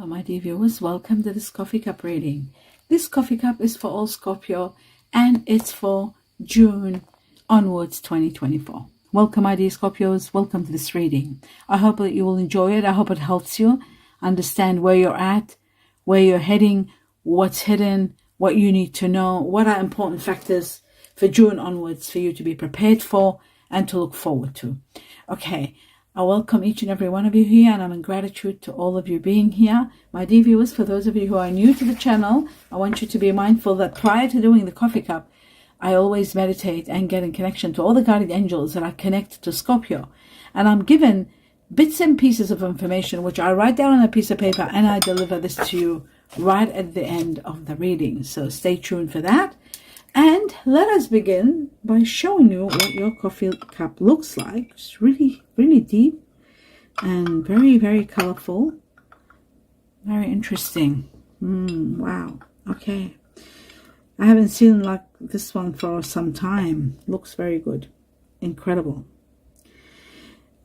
my dear viewers, welcome to this coffee cup reading. This coffee cup is for all Scorpio and it's for June onwards 2024. Welcome, my dear Scorpios, welcome to this reading. I hope that you will enjoy it. I hope it helps you understand where you're at, where you're heading, what's hidden, what you need to know, what are important factors for June onwards for you to be prepared for and to look forward to. Okay. I welcome each and every one of you here, and I'm in gratitude to all of you being here. My dear viewers, for those of you who are new to the channel, I want you to be mindful that prior to doing the coffee cup, I always meditate and get in connection to all the guardian angels that are connected to Scorpio. And I'm given bits and pieces of information, which I write down on a piece of paper, and I deliver this to you right at the end of the reading. So stay tuned for that. And let us begin by showing you what your coffee cup looks like. It's really, really deep and very, very colorful. Very interesting. Wow. Okay. I haven't seen like this one for some time. Looks very good. Incredible.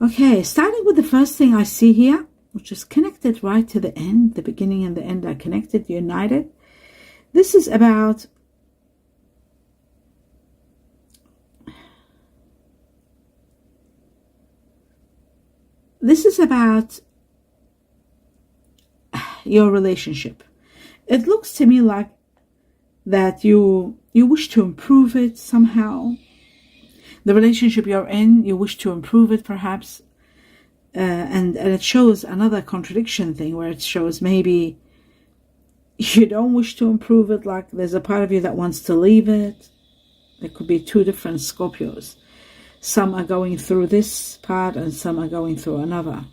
Okay, starting with the first thing I see here, which is connected right to the end. The beginning and the end are connected, united. This is about your relationship. It looks to me like that you wish to improve it somehow. The relationship you're in, you wish to improve it perhaps. And it shows another contradiction thing where it shows maybe you don't wish to improve it, like there's a part of you that wants to leave it. There could be two different Scorpios. Some are going through this part and some are going through another.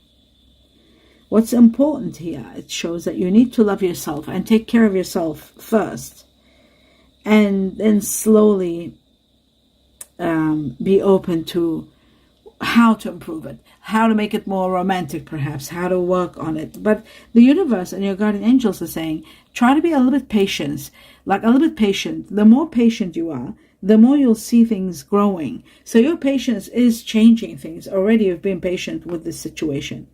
What's important here, it shows that you need to love yourself and take care of yourself first. And then slowly be open to how to improve it, how to make it more romantic perhaps, how to work on it. But the universe and your guardian angels are saying, try to be a little bit patient, like a little bit patient. The more patient you are, the more you'll see things growing. So your patience is changing things. Already you've been patient with this situation.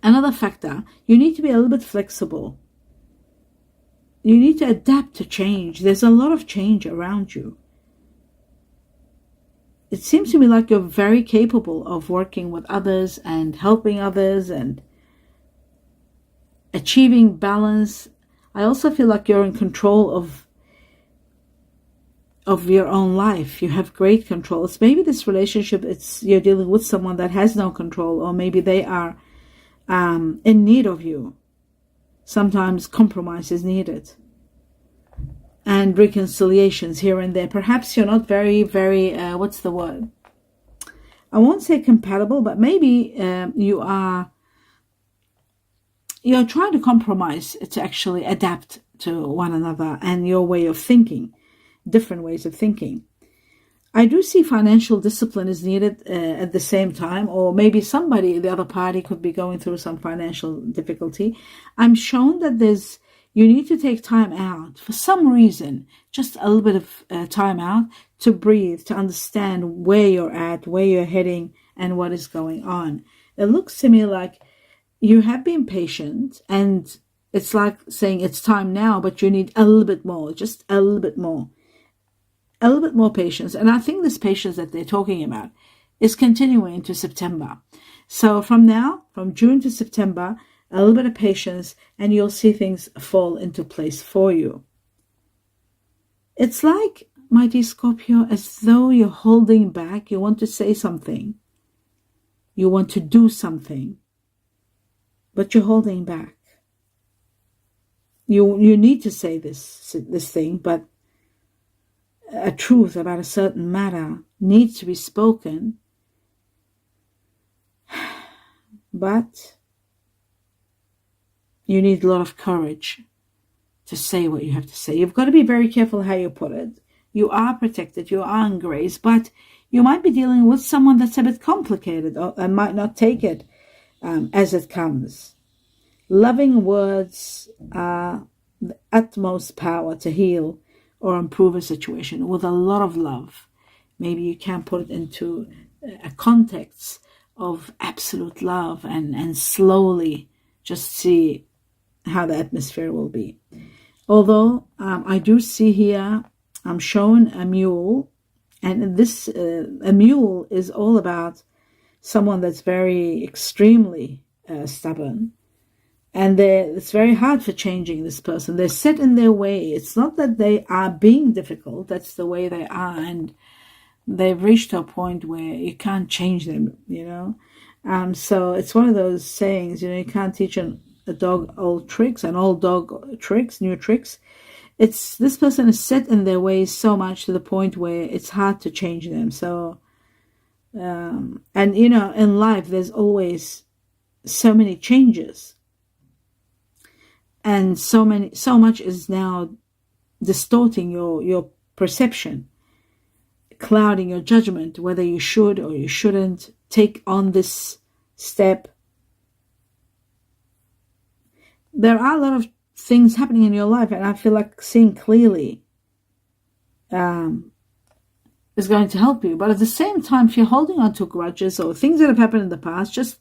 Another factor, you need to be a little bit flexible. You need to adapt to change. There's a lot of change around you. It seems to me like you're very capable of working with others and helping others and achieving balance. I also feel like you're in control of your own life. You have great control. It's maybe this relationship, you're dealing with someone that has no control, or maybe they are in need of you. Sometimes compromise is needed and reconciliations here and there. Perhaps you're not very, very, what's the word? I won't say compatible, but maybe you're trying to compromise to actually adapt to one another and your way of thinking. Different ways of thinking. I do see financial discipline is needed at the same time, or maybe somebody, the other party, could be going through some financial difficulty. I'm shown that you need to take time out for some reason, just a little bit of time out to breathe, to understand where you're at, where you're heading, and what is going on. It looks to me like you have been patient, and it's like saying it's time now, but you need a little bit more, just a little bit more. A little bit more patience. And I think this patience that they're talking about is continuing into September. So from now, from June to September, a little bit of patience and you'll see things fall into place for you. It's like, my dear Scorpio, as though you're holding back. You want to say something. You want to do something. But you're holding back. You need to say this thing, but a truth about a certain matter needs to be spoken, but you need a lot of courage to say what you have to say. You've got to be very careful how you put it. You are protected, you are in grace, but you might be dealing with someone that's a bit complicated and might not take it as it comes. Loving words are the utmost power to heal or improve a situation with a lot of love. Maybe you can put it into a context of absolute love and slowly just see how the atmosphere will be. Although I do see here, I'm shown a mule, and this a mule is all about someone that's very extremely stubborn, and it's very hard for changing this person. They're set in their way. It's not that they are being difficult, that's the way they are, and they've reached a point where you can't change them, so it's one of those sayings, you can't teach a dog old tricks, and old dog tricks, new tricks. This person is set in their ways so much to the point where it's hard to change them. So and in life there's always so many changes, and so much is now distorting your perception, clouding your judgment, whether you should or you shouldn't take on this step. There are a lot of things happening in your life, and I feel like seeing clearly is going to help you. But at the same time, if you're holding on to grudges or things that have happened in the past, just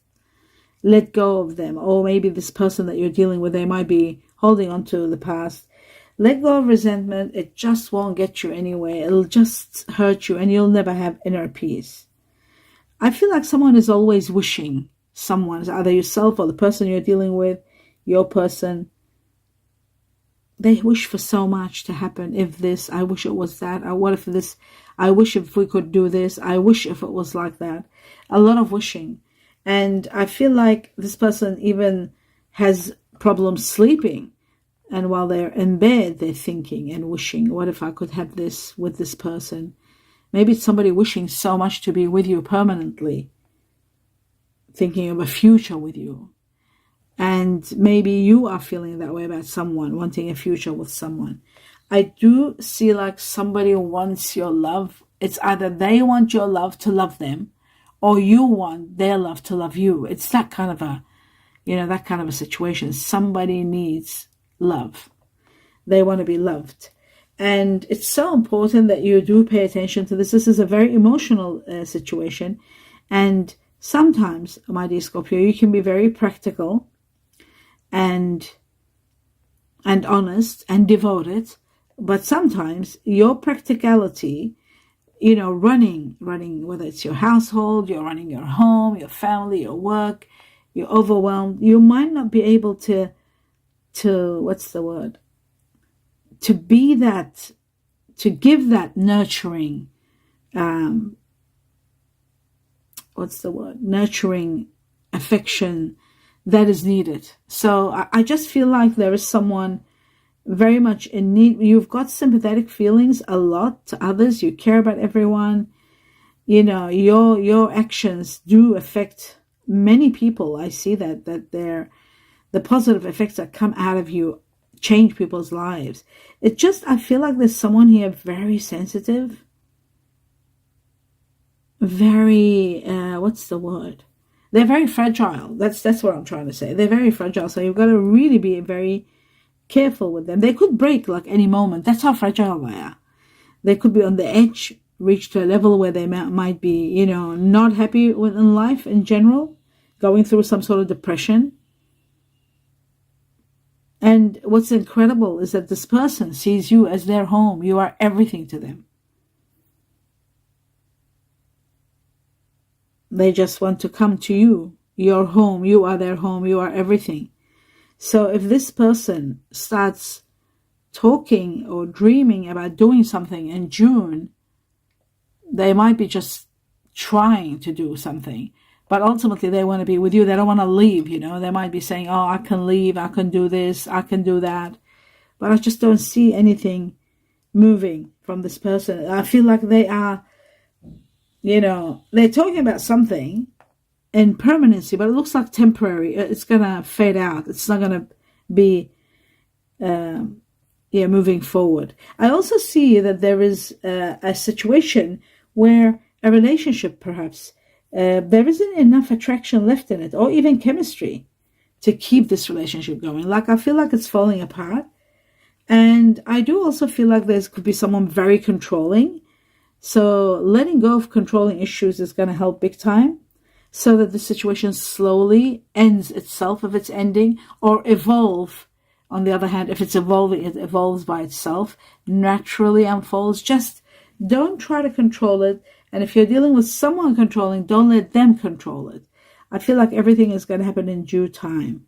let go of them. Or maybe this person that you're dealing with, they might be holding on to the past. Let go of resentment. It just won't get you anywhere. It'll just hurt you, and you'll never have inner peace. I feel like someone is always wishing someone, either yourself or the person you're dealing with, your person, they wish for so much to happen. If this, I wish it was that. Or what if this, I wish if we could do this. I wish if it was like that. A lot of wishing. And I feel like this person even has problems sleeping. And while they're in bed, they're thinking and wishing, what if I could have this with this person? Maybe it's somebody wishing so much to be with you permanently, thinking of a future with you. And maybe you are feeling that way about someone, wanting a future with someone. I do see like somebody wants your love. It's either they want your love to love them, or you want their love to love you. It's that kind of a situation. Somebody needs love. They want to be loved. And it's so important that you do pay attention to this. This is a very emotional situation. And sometimes, my dear Scorpio, you can be very practical and honest and devoted, but sometimes your practicality, running, whether it's your household, you're running your home, your family, your work, you're overwhelmed, you might not be able to be that, to give that nurturing, nurturing affection that is needed. So I just feel like there is someone very much in need. You've got sympathetic feelings a lot to others. You care about everyone. Your actions do affect many people. I see that the positive effects that come out of you change people's lives. I feel like there's someone here very sensitive, very, they're very fragile. That's what I'm trying to say. They're very fragile. So you've got to really be very careful with them. They could break like any moment. That's how fragile they are. They could be on the edge, reach to a level where they might be, not happy in life in general, going through some sort of depression. And what's incredible is that this person sees you as their home. You are everything to them. They just want to come to you, your home. You are their home. You are everything. So if this person starts talking or dreaming about doing something in June, they might be just trying to do something. But ultimately, they want to be with you. They don't want to leave, They might be saying, oh, I can leave. I can do this. I can do that. But I just don't see anything moving from this person. I feel like they are, they're talking about something in permanency, but it looks like temporary. It's going to fade out. It's not going to be, moving forward. I also see that there is a situation where a relationship, perhaps, there isn't enough attraction left in it, or even chemistry, to keep this relationship going. Like, I feel like it's falling apart. And I do also feel like there could be someone very controlling. So letting go of controlling issues is going to help big time. so that the situation slowly ends itself if it's ending, or evolve. On the other hand, if it's evolving, it evolves by itself, naturally unfolds. Just don't try to control it. And if you're dealing with someone controlling, don't let them control it. I feel like everything is going to happen in due time.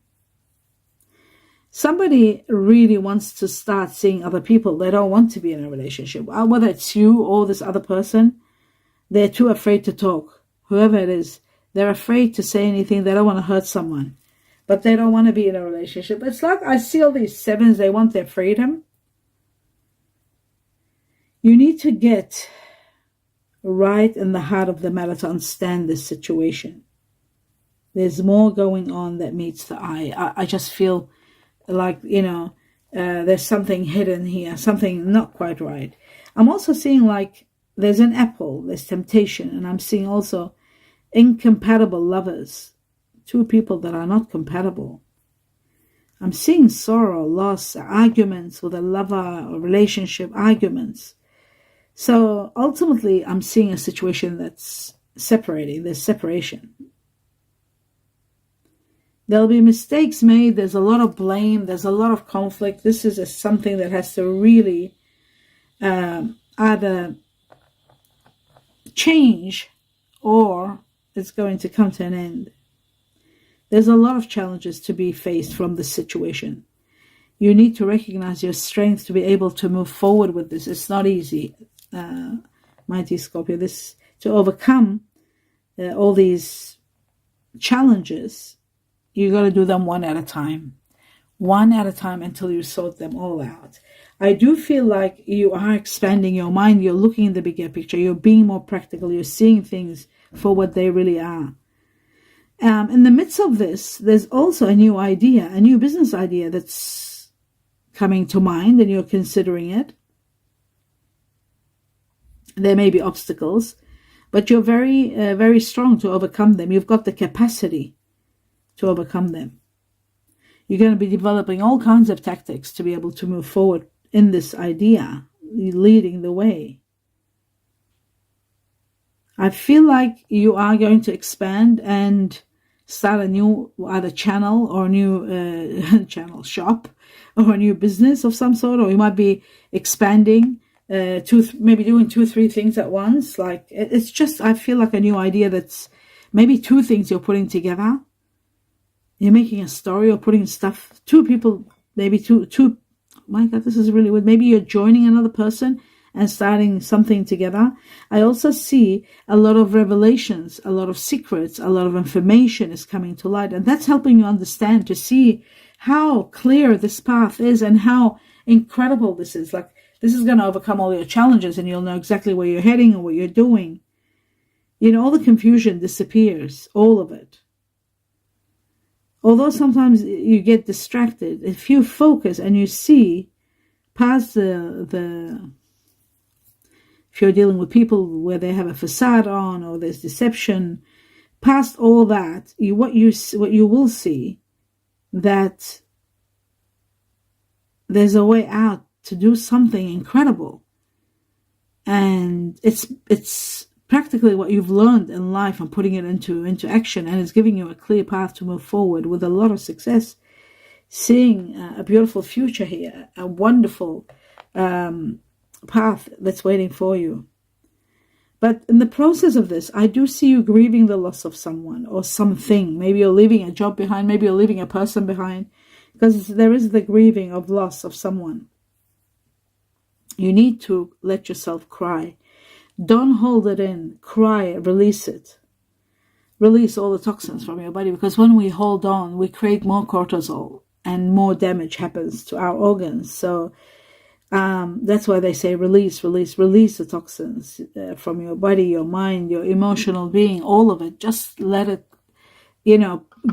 Somebody really wants to start seeing other people. They don't want to be in a relationship. Whether it's you or this other person, they're too afraid to talk. Whoever it is, they're afraid to say anything. They don't want to hurt someone. But they don't want to be in a relationship. It's like I see all these sevens. They want their freedom. You need to get right in the heart of the matter to understand this situation. There's more going on that meets the eye. I just feel like, there's something hidden here, something not quite right. I'm also seeing like there's an apple, there's temptation, and I'm seeing also incompatible lovers, two people that are not compatible. I'm seeing sorrow, loss, arguments with a lover or relationship, arguments. So ultimately, I'm seeing a situation that's separating, there's separation. There'll be mistakes made. There's a lot of blame. There's a lot of conflict. This is something that has to really either change or it's going to come to an end. There's a lot of challenges to be faced from this situation. You need to recognize your strength to be able to move forward with this. It's not easy, my dear Scorpio. To overcome all these challenges, you got to do them one at a time until you sort them all out. I do feel like you are expanding your mind. You're looking in the bigger picture. You're being more practical. You're seeing things for what they really are. In the midst of this, there's also a new idea, a new business idea that's coming to mind, and you're considering it. There may be obstacles, but you're very, very strong to overcome them. You've got the capacity to overcome them. You're going to be developing all kinds of tactics to be able to move forward in this idea, leading the way. I feel like you are going to expand and start a new either channel or a new channel shop or a new business of some sort, or you might be expanding maybe doing 2-3 things at once. Like it's just, I feel like a new idea that's maybe 2 things you're putting together. You're making a story or putting stuff, 2 people, maybe two, my God, this is really weird. Maybe you're joining another person and starting something together. I also see a lot of revelations, a lot of secrets, a lot of information is coming to light. And that's helping you understand, to see how clear this path is and how incredible this is. Like this is going to overcome all your challenges and you'll know exactly where you're heading and what you're doing. All the confusion disappears, all of it. Although sometimes you get distracted, if you focus and you see past if you're dealing with people where they have a facade on or there's deception, past all that, what you will see that there's a way out to do something incredible, and it's practically what you've learned in life and putting it into action, and it's giving you a clear path to move forward with a lot of success, seeing a beautiful future here, a wonderful path that's waiting for you. But in the process of this, I do see you grieving the loss of someone or something. Maybe you're leaving a job behind, maybe you're leaving a person behind, because there is the grieving of loss of someone. You need to let yourself cry. Don't hold it in. Cry, release it. Release all the toxins from your body, because when we hold on, we create more cortisol and more damage happens to our organs. So that's why they say release the toxins from your body, your mind, your emotional being, all of it. Just let it,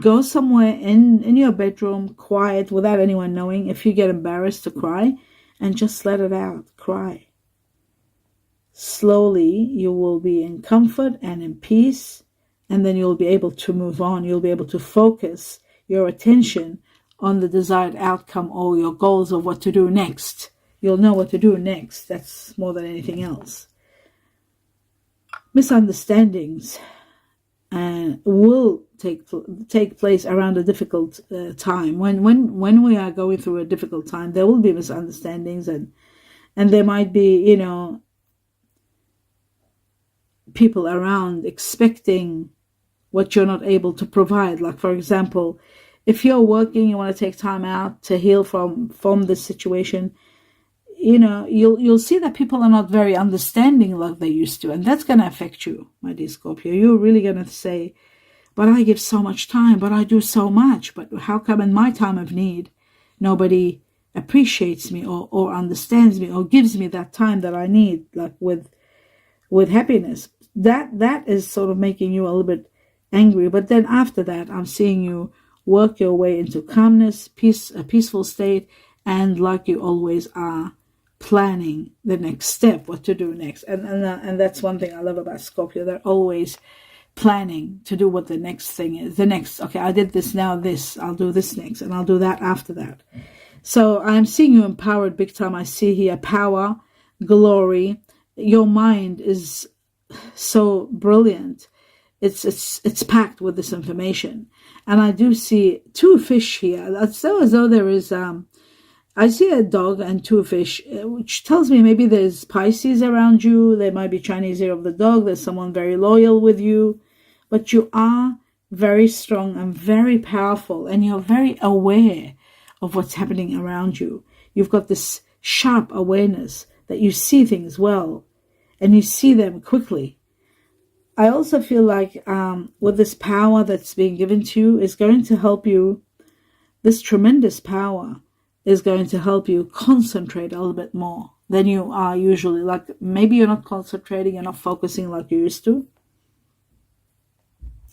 go somewhere in your bedroom, quiet, without anyone knowing. If you get embarrassed to cry, and just let it out, cry. Slowly, you will be in comfort and in peace, and then you'll be able to move on. You'll be able to focus your attention on the desired outcome or your goals of what to do next. You'll know what to do next. That's more than anything else. Misunderstandings. will take place around a difficult time. When we are going through a difficult time, there will be misunderstandings, and there might be, people around expecting what you're not able to provide. Like, for example, if you're working, you want to take time out to heal from this situation, you'll see that people are not very understanding like they used to, and that's going to affect you, my dear Scorpio. You're really going to say, but I give so much time, but I do so much, but how come in my time of need nobody appreciates me or understands me or gives me that time that I need, like with happiness? That is sort of making you a little bit angry. But then after that, I'm seeing you work your way into calmness, a peaceful state, and like you always are, planning the next step, what to do next. And that's one thing I love about Scorpio. They're always planning to do what the next thing is. Okay, I did this, now this, I'll do this next, and I'll do that after that. So I'm seeing you empowered big time. I see here power, glory. Your mind is so brilliant. It's packed with this information. And I do see two fish here. It's as though there is I see a dog and two fish, which tells me maybe there's Pisces around you. There might be Chinese year of the dog. There's someone very loyal with you. But you are very strong and very powerful, and you're very aware of what's happening around you. You've got this sharp awareness that you see things well, and you see them quickly. I also feel like with this power that's being given to you is going to help you, this tremendous power is going to help you concentrate a little bit more than you are usually. Like maybe you're not concentrating, you're not focusing like you used to.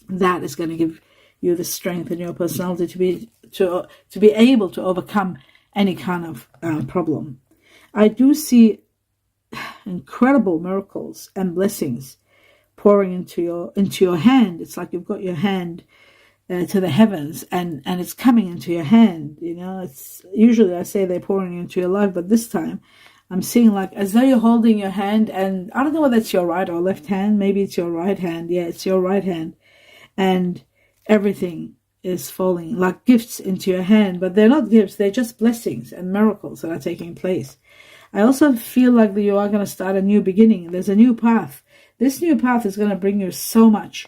That is going to give you the strength in your personality to be able to overcome any kind of problem. I do see incredible miracles and blessings pouring into your hand. It's like you've got your hand to the heavens, and it's coming into your hand. It's usually I say they're pouring into your life, but this time I'm seeing like as though you're holding your hand, and I don't know whether it's your right or left hand. Maybe it's your right hand. Yeah, it's your right hand, and everything is falling like gifts into your hand, but they're not gifts, they're just blessings and miracles that are taking place. I also feel like that you are going to start a new beginning. There's a new path. This new path is going to bring you so much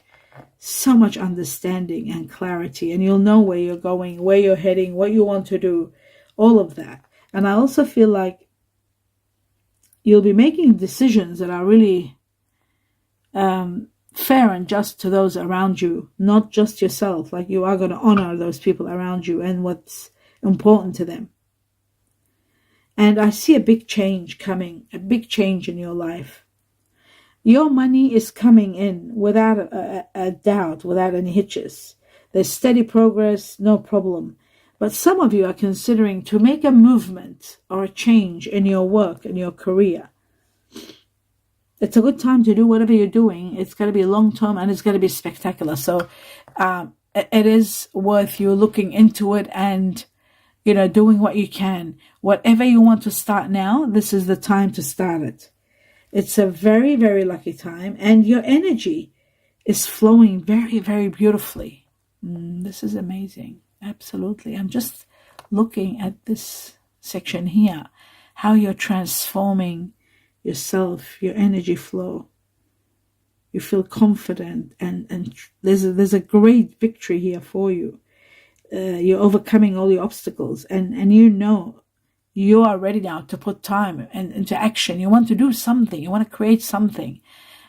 understanding and clarity, and you'll know where you're going, where you're heading, what you want to do, all of that. And I also feel like you'll be making decisions that are really fair and just to those around you, not just yourself. Like you are going to honor those people around you and what's important to them. And I see a big change coming, a big change in your life. Your money is coming in without a doubt, without any hitches. There's steady progress, no problem. But some of you are considering to make a movement or a change in your work, in your career. It's a good time to do whatever you're doing. It's going to be long term and it's going to be spectacular. So it is worth you looking into it and, doing what you can. Whatever you want to start now, this is the time to start it. It's a very, very lucky time, and your energy is flowing very, very beautifully. This is amazing. Absolutely. I'm just looking at this section here, how you're transforming yourself, your energy flow. You feel confident, and there's a great victory here for you. You're overcoming all the obstacles, and you are ready now to put time into action. You want to do something. You want to create something.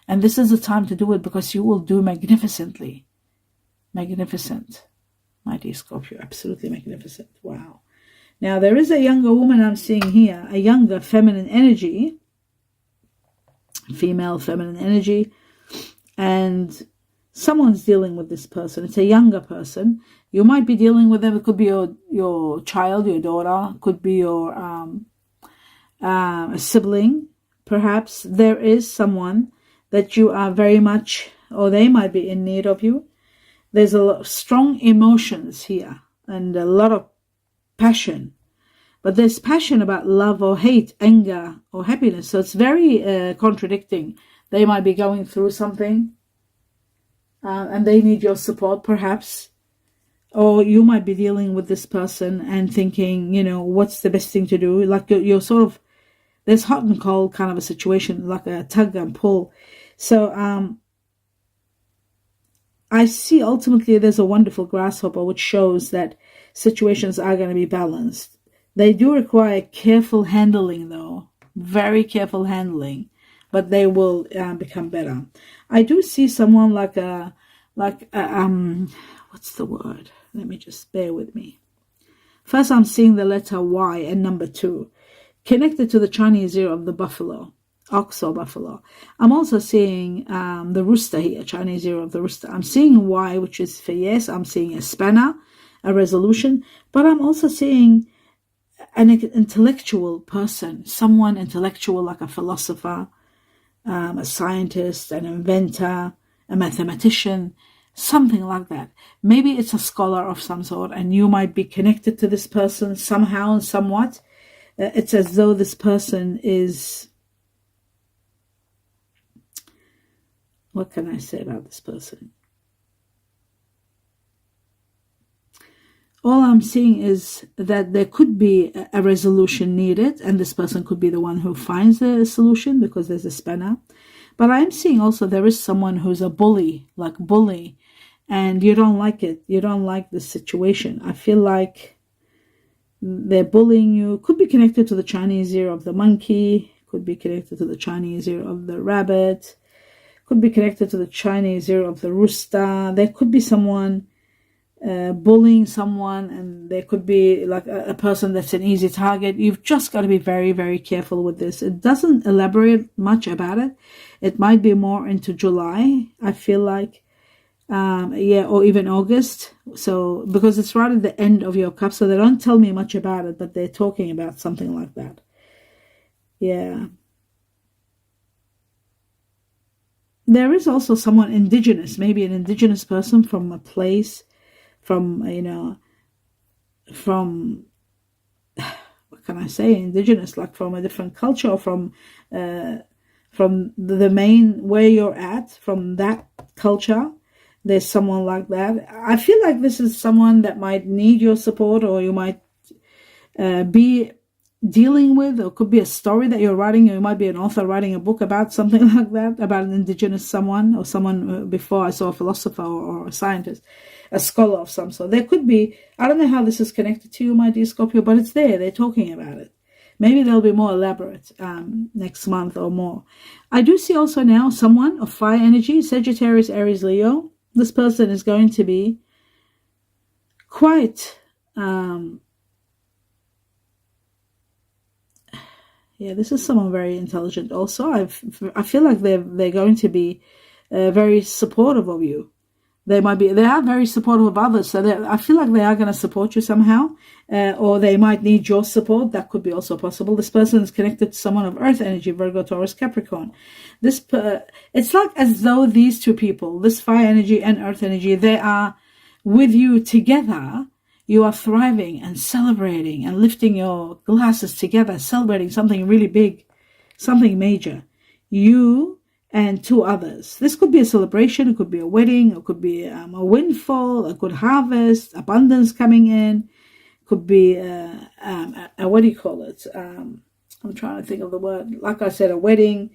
And this is the time to do it, because you will do magnificently. Magnificent. My dear Scorpio, absolutely magnificent. Wow. Now, there is a younger woman I'm seeing here, a younger feminine energy, female feminine energy, and someone's dealing with this person. It's a younger person. You might be dealing with them. It could be your child, your daughter. It could be your a sibling. Perhaps there is someone that you are very much, or they might be in need of you. There's a lot of strong emotions here and a lot of passion. But there's passion about love or hate, anger or happiness. So it's very contradicting. They might be going through something, and they need your support, perhaps. Or you might be dealing with this person and thinking, what's the best thing to do? Like you're sort of, there's hot and cold kind of a situation, like a tug and pull. So I see ultimately there's a wonderful grasshopper, which shows that situations are going to be balanced. They do require careful handling, though, very careful handling, but they will become better. I do see someone like what's the word? Let me just bear with me. First, I'm seeing the letter Y and number 2, connected to the Chinese year of the buffalo, ox or buffalo. I'm also seeing the rooster here, Chinese year of the rooster. I'm seeing Y, which is for yes. I'm seeing a spanner, a resolution, but I'm also seeing an intellectual person, someone intellectual like a philosopher, a scientist, an inventor, a mathematician, something like that. Maybe it's a scholar of some sort, and you might be connected to this person somehow and somewhat. It's as though this person is, what can I say about this person? All I'm seeing is that there could be a resolution needed, and this person could be the one who finds the solution because there's a spanner. But I'm seeing also there is someone who's a bully, and you don't like it. You don't like the situation. I feel like they're bullying you. Could be connected to the Chinese year of the monkey. Could be connected to the Chinese year of the rabbit. Could be connected to the Chinese year of the rooster. There could be someone bullying someone, and there could be like a person that's an easy target. You've just got to be very, very careful with this. It doesn't elaborate much about it. It might be more into July, I feel like. Or even August. So, because it's right at the end of your cup, so they don't tell me much about it, but they're talking about something like that. Yeah. There is also someone indigenous, maybe an indigenous person from a place, from, what can I say, indigenous, like from a different culture, or from the main where you're at, from that culture. There's someone like that. I feel like this is someone that might need your support, or you might be dealing with, or could be a story that you're writing. You might be an author writing a book about something like that, about an indigenous someone, or someone before I saw a philosopher or a scientist, a scholar of some sort. There could be, I don't know how this is connected to you, my dear Scorpio, but it's there. They're talking about it. Maybe they'll be more elaborate next month or more. I do see also now someone of fire energy, Sagittarius, Aries, Leo. This person is going to be quite, this is someone very intelligent also. I feel like they're going to be very supportive of you. They are very supportive of others. So I feel like they are going to support you somehow, or they might need your support. That could be also possible. This person is connected to someone of earth energy, Virgo, Taurus, Capricorn. It's like as though these two people, this fire energy and earth energy, they are with you together. You are thriving and celebrating and lifting your glasses together, celebrating something really big, something major. You and 2 others. This could be a celebration, it could be a wedding, it could be a windfall, a good harvest, abundance coming in, could be what do you call it? I'm trying to think of the word. Like I said, a wedding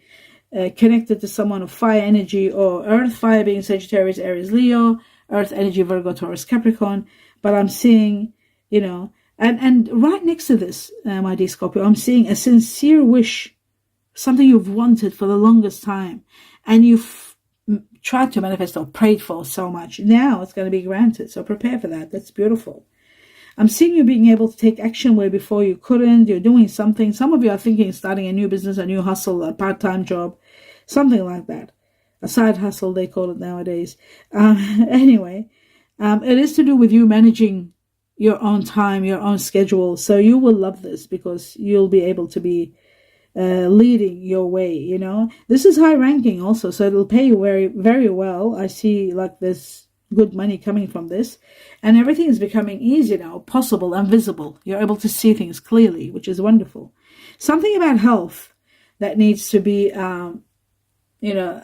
connected to someone of fire energy, or earth, fire being Sagittarius, Aries, Leo, earth energy, Virgo, Taurus, Capricorn. But I'm seeing, and right next to this, my dear Scorpio, I'm seeing a sincere wish, something you've wanted for the longest time, and you've tried to manifest or prayed for so much. Now it's going to be granted. So prepare for that. That's beautiful. I'm seeing you being able to take action where before you couldn't. You're doing something. Some of you are thinking of starting a new business, a new hustle, a part-time job, something like that. A side hustle, they call it nowadays. Anyway, it is to do with you managing your own time, your own schedule. So you will love this because you'll be able to be leading your way. This is high ranking also, so it'll pay you very, very well. I see like this good money coming from this, and everything is becoming easy now, possible and visible. You're able to see things clearly, which is wonderful. Something about health that needs to be a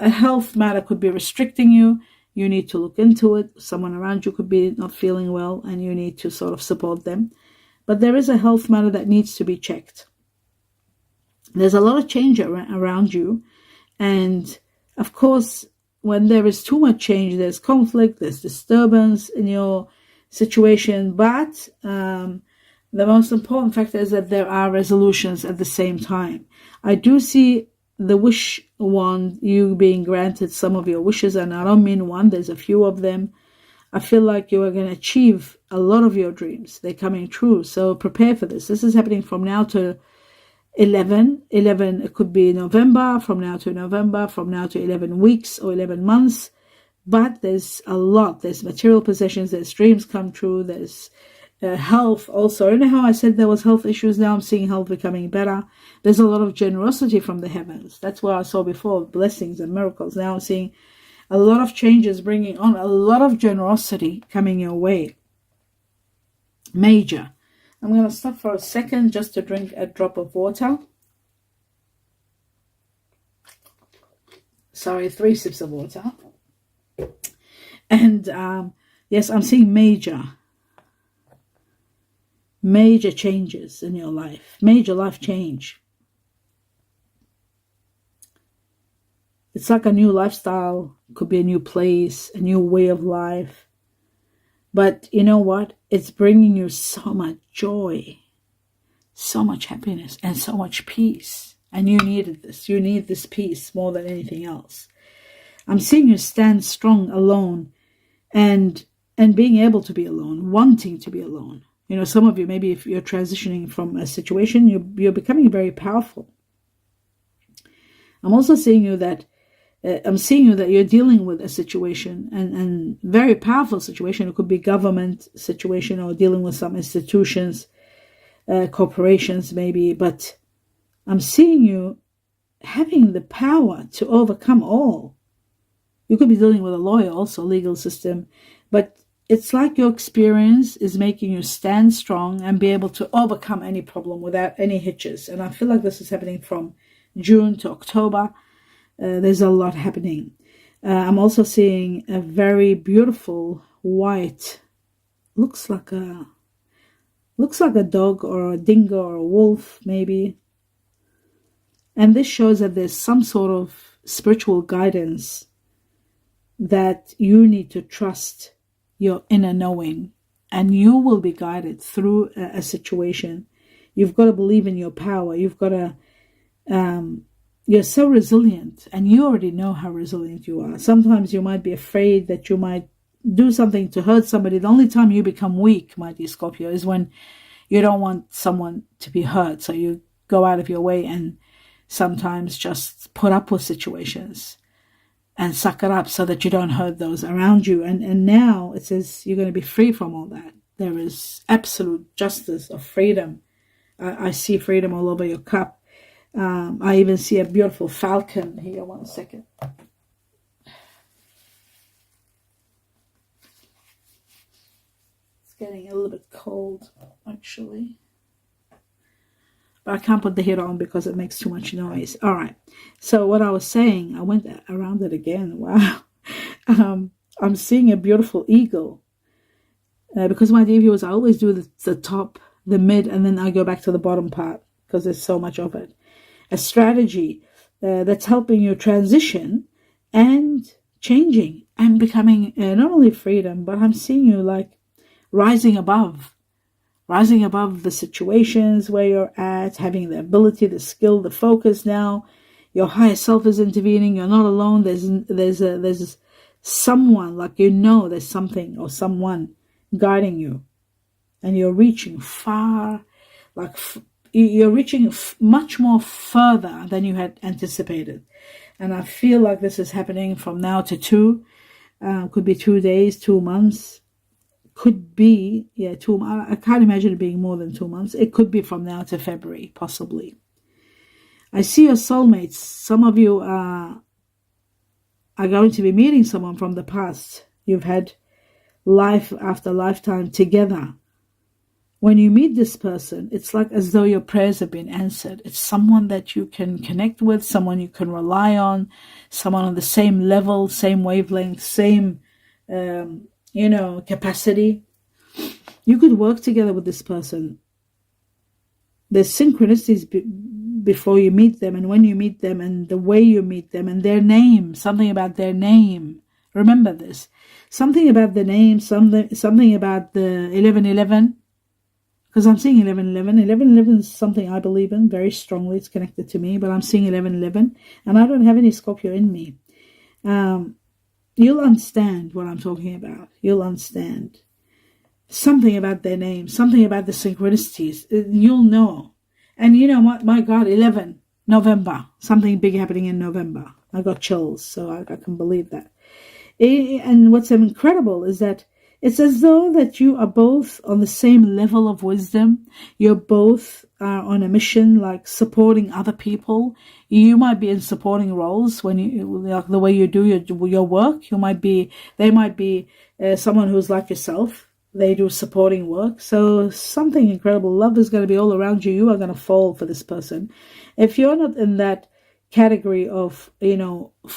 health matter could be restricting you. you need to look into it. Someone around you could be not feeling well and you need to sort of support them. But there is a health matter that needs to be checked. There's a lot of change around you. And of course, when there is too much change, there's conflict, there's disturbance in your situation. But the most important factor is that there are resolutions at the same time. I do see the wish wand, you being granted some of your wishes, and I don't mean one, there's a few of them. I feel like you are going to achieve a lot of your dreams. They're coming true. So prepare for this. This is happening from now to 11. It could be November, from now to November, from now to 11 weeks or 11 months. But there's a lot. There's material possessions, there's dreams come true, there's health also. You know how I said there was health issues? Now I'm seeing health becoming better. There's a lot of generosity from the heavens. That's what I saw before, blessings and miracles. Now I'm seeing a lot of changes bringing on a lot of generosity coming your way. Major. I'm going to stop for a second just to drink a drop of water. Sorry, 3 sips of water. And yes, I'm seeing major changes in your life. Major life change. It's like a new lifestyle. Could be a new place, a new way of life. But you know what? It's bringing you so much joy, so much happiness, and so much peace. And you needed this. You need this peace more than anything else. I'm seeing you stand strong alone and being able to be alone, wanting to be alone. You know, some of you, maybe if you're transitioning from a situation, you're becoming very powerful. I'm also seeing you that you're dealing with a situation and very powerful situation. It could be government situation or dealing with some institutions, corporations maybe. But I'm seeing you having the power to overcome all. You could be dealing with a lawyer also, legal system. But it's like your experience is making you stand strong and be able to overcome any problem without any hitches. And I feel like this is happening from June to October. There's a lot happening. I'm also seeing a very beautiful white, looks like a dog or a dingo or a wolf maybe. And this shows that there's some sort of spiritual guidance that you need to trust your inner knowing, and you will be guided through a situation. You've got to believe in your power. You've got to you're so resilient, and you already know how resilient you are. Sometimes you might be afraid that you might do something to hurt somebody. The only time you become weak, my dear Scorpio, is when you don't want someone to be hurt. So you go out of your way and sometimes just put up with situations and suck it up so that you don't hurt those around you. And now it says you're going to be free from all that. There is absolute justice of freedom. I see freedom all over your cup. I even see a beautiful falcon here. 1 second. It's getting a little bit cold, actually. But I can't put the heat on because it makes too much noise. All right. So what I was saying, I went around it again. Wow. I'm seeing a beautiful eagle. Because my dear viewers, I always do the top, the mid, and then I go back to the bottom part because there's so much of it. A strategy that's helping you transition and changing and becoming not only freedom, but I'm seeing you like rising above the situations where you're at, having the ability, the skill, the focus now. Your higher self is intervening. You're not alone. There's someone, like there's something or someone guiding you. And you're reaching far, you're reaching much more further than you had anticipated. And I feel like this is happening from now to 2. Could be 2 days, 2 months. Could be, 2 months. I can't imagine it being more than 2 months. It could be from now to February, possibly. I see your soulmates. Some of you are going to be meeting someone from the past. You've had life after lifetime together. When you meet this person, it's like as though your prayers have been answered. It's someone that you can connect with, someone you can rely on, someone on the same level, same wavelength, same capacity. You could work together with this person. There's synchronicities before you meet them and when you meet them and the way you meet them and their name, something about their name. Remember this. Something about the name, something about the 1111. Because I'm seeing 1111. 1111 is something I believe in very strongly. It's connected to me, but I'm seeing 1111 and I don't have any Scorpio in me. You'll understand what I'm talking about. You'll understand. Something about their name, something about the synchronicities. You'll know. And you know what? My God, 11, November. Something big happening in November. I got chills, so I can believe that. And what's incredible is that it's as though that you are both on the same level of wisdom. You're both on a mission, like supporting other people. You might be in supporting roles when like the way you do your work. They might be someone who's like yourself. They do supporting work. So something incredible. Love is going to be all around you. You are going to fall for this person. If you're not in that category of,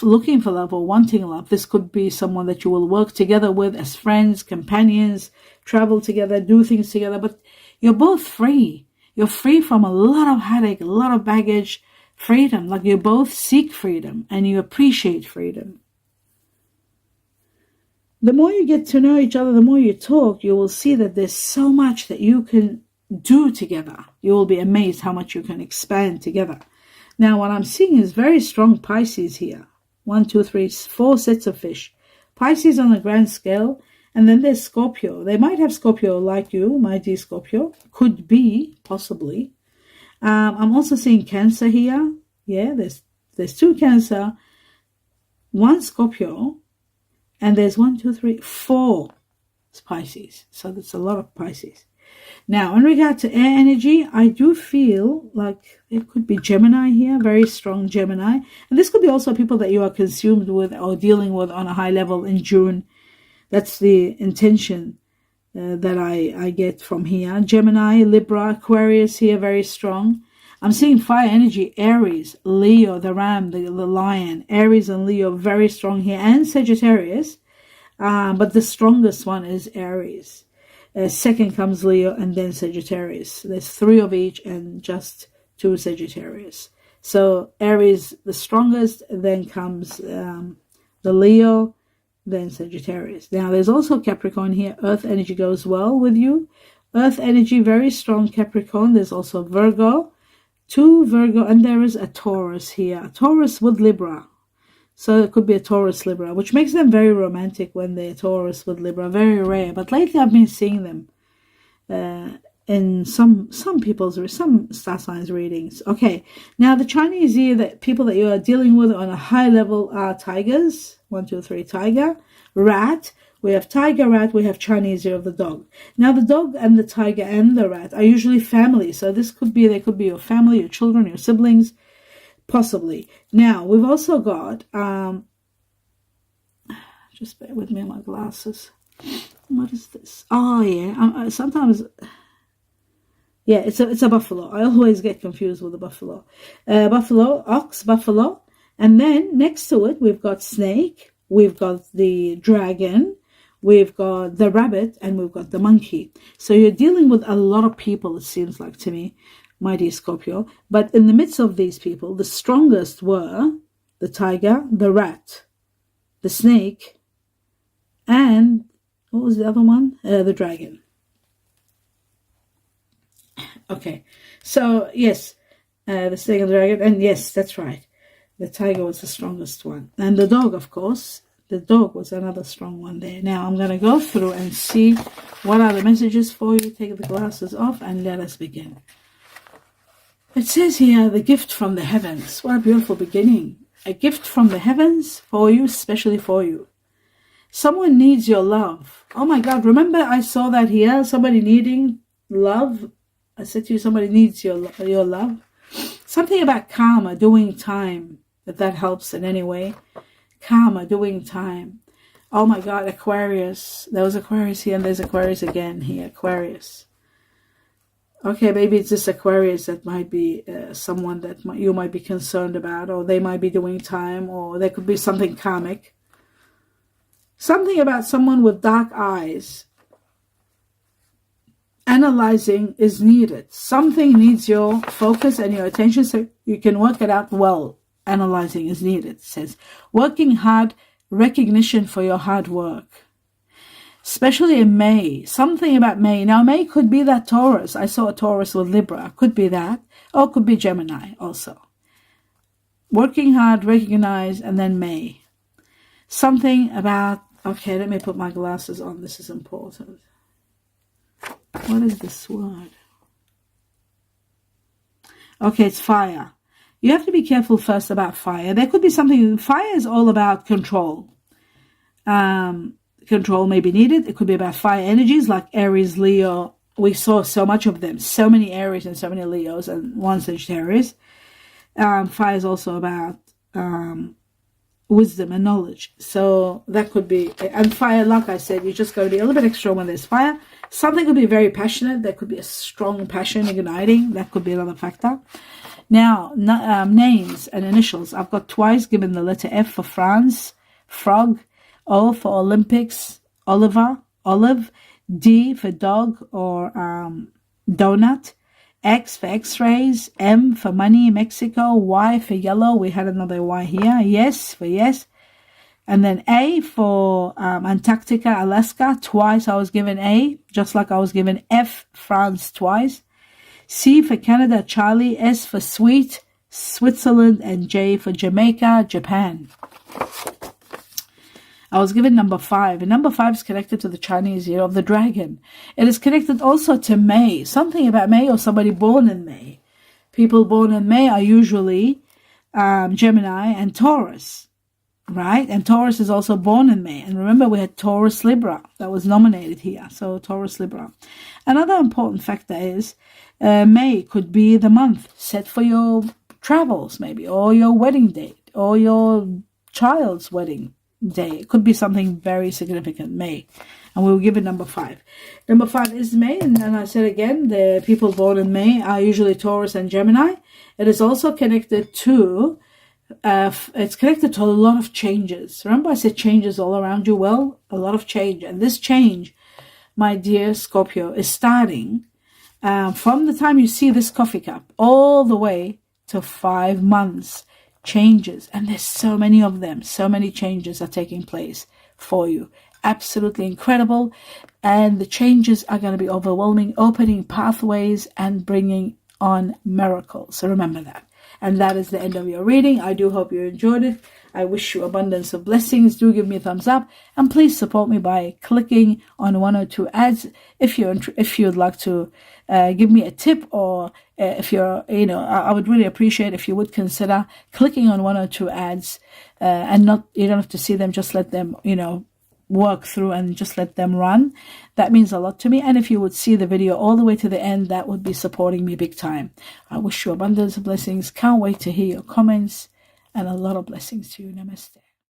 looking for love or wanting love, this could be someone that you will work together with as friends, companions, travel together, do things together. But you're both free. You're free from a lot of headache, a lot of baggage, freedom. Like you both seek freedom and you appreciate freedom. The more you get to know each other, the more you talk, you will see that there's so much that you can do together. You will be amazed how much you can expand together. Now, what I'm seeing is very strong Pisces here. 1, 2, 3, 4 sets of fish. Pisces on a grand scale. And then there's Scorpio. They might have Scorpio like you, my dear Scorpio. Could be, possibly. I'm also seeing Cancer here. Yeah, there's 2 Cancer, 1 Scorpio. And there's 1, 2, 3, 4 Pisces. So that's a lot of Pisces. Now, in regard to air energy, I do feel like it could be Gemini here, very strong Gemini. And this could be also people that you are consumed with or dealing with on a high level in June. That's the intention that I get from here. Gemini, Libra, Aquarius here, very strong. I'm seeing fire energy, Aries, Leo, the ram, the lion, Aries and Leo, very strong here, and Sagittarius. But the strongest one is Aries. Second comes Leo and then Sagittarius. There's 3 of each and just 2 Sagittarius. So Aries, the strongest, then comes the Leo, then Sagittarius. Now there's also Capricorn here. Earth energy goes well with you. Earth energy, very strong Capricorn. There's also Virgo. 2 Virgo, and there is a Taurus here. A Taurus with Libra. So it could be a Taurus Libra, which makes them very romantic when they're Taurus with Libra. Very rare. But lately I've been seeing them in some star signs readings. Okay. Now the Chinese here, the people that you are dealing with on a high level are tigers. 1, 2, 3, tiger. Rat. We have tiger, rat, we have Chinese here of the dog. Now the dog and the tiger and the rat are usually family. So they could be your family, your children, your siblings, possibly. Now we've also got, just bear with me on my glasses. What is this? Oh yeah, sometimes, yeah, it's a buffalo. I always get confused with the buffalo. Buffalo, ox, buffalo. And then next to it, we've got snake, we've got the dragon, we've got the rabbit, and we've got the monkey. So you're dealing with a lot of people, it seems like to me, my dear Scorpio. But in the midst of these people, the strongest were the tiger, the rat, the snake, and what was the other one? The dragon. Okay, so yes, the snake and the dragon, and yes, that's right. The tiger was the strongest one. And the dog, of course. The dog was another strong one there. Now I'm going to go through and see what are the messages for you. Take the glasses off and let us begin. It says here, the gift from the heavens. What a beautiful beginning. A gift from the heavens for you, especially for you. Someone needs your love. Oh my God, remember I saw that here? Somebody needing love. I said to you, somebody needs your love. Something about karma, doing time, if that helps in any way. Karma, doing time. Oh my God, Aquarius. There was Aquarius here and there's Aquarius again here. Aquarius. Okay, maybe it's this Aquarius that might be someone that you might be concerned about, or they might be doing time, or there could be something karmic. Something about someone with dark eyes. Analyzing is needed. Something needs your focus and your attention so you can work it out well. Analyzing is needed. It says, working hard, recognition for your hard work. Especially in May. Something about May. Now, May could be that Taurus. I saw a Taurus with Libra. Could be that. Or could be Gemini also. Working hard, recognize, and then May. Something about... Okay, let me put my glasses on. This is important. What is this word? Okay, it's fire. You have to be careful first about fire. There could be something... Fire is all about control. Control may be needed. It could be about fire energies like Aries, Leo. We saw so much of them. So many Aries and so many Leos and one Sagittarius. Fire is also about wisdom and knowledge. So that could be... And fire, like I said, you just got to be a little bit extra when there's fire. Something could be very passionate. There could be a strong passion igniting. That could be another factor. Now, names and initials. I've got twice given the letter F for France, frog, O for Olympics, olive, D for dog or donut, X for x-rays, M for money, Mexico, Y for yellow. We had another Y here. Yes for yes. And then A for Antarctica, Alaska. Twice I was given A, just like I was given F, France, twice. C for Canada, Charlie. S for sweet, Switzerland. And J for Jamaica, Japan. I was given number 5. And number 5 is connected to the Chinese Year of the Dragon. It is connected also to May. Something about May or somebody born in May. People born in May are usually Gemini and Taurus. Right? And Taurus is also born in May. And remember, we had Taurus Libra that was nominated here. So Taurus Libra. Another important factor is May could be the month set for your travels, maybe, or your wedding date, or your child's wedding day. It could be something very significant, May. And we will give it number 5. Number 5 is May. And I said again, the people born in May are usually Taurus and Gemini. It is also connected to... it's connected to a lot of changes. Remember I said changes all around you? Well, a lot of change. And this change, my dear Scorpio, is starting from the time you see this coffee cup all the way to 5 months. Changes. And there's so many of them. So many changes are taking place for you. Absolutely incredible. And the changes are going to be overwhelming, opening pathways and bringing on miracles. So remember that. And that is the end of your reading. I do hope you enjoyed it. I wish you abundance of blessings. Do give me a thumbs up. And please support me by clicking on 1 or 2 ads. If you'd like to give me a tip, or if you're, I would really appreciate if you would consider clicking on 1 or 2 ads and you don't have to see them. Just let them, work through and just let them run. That means a lot to me. And if you would see the video all the way to the end, that would be supporting me big time. I wish you abundance of blessings. Can't wait to hear your comments, and a lot of blessings to you. Namaste.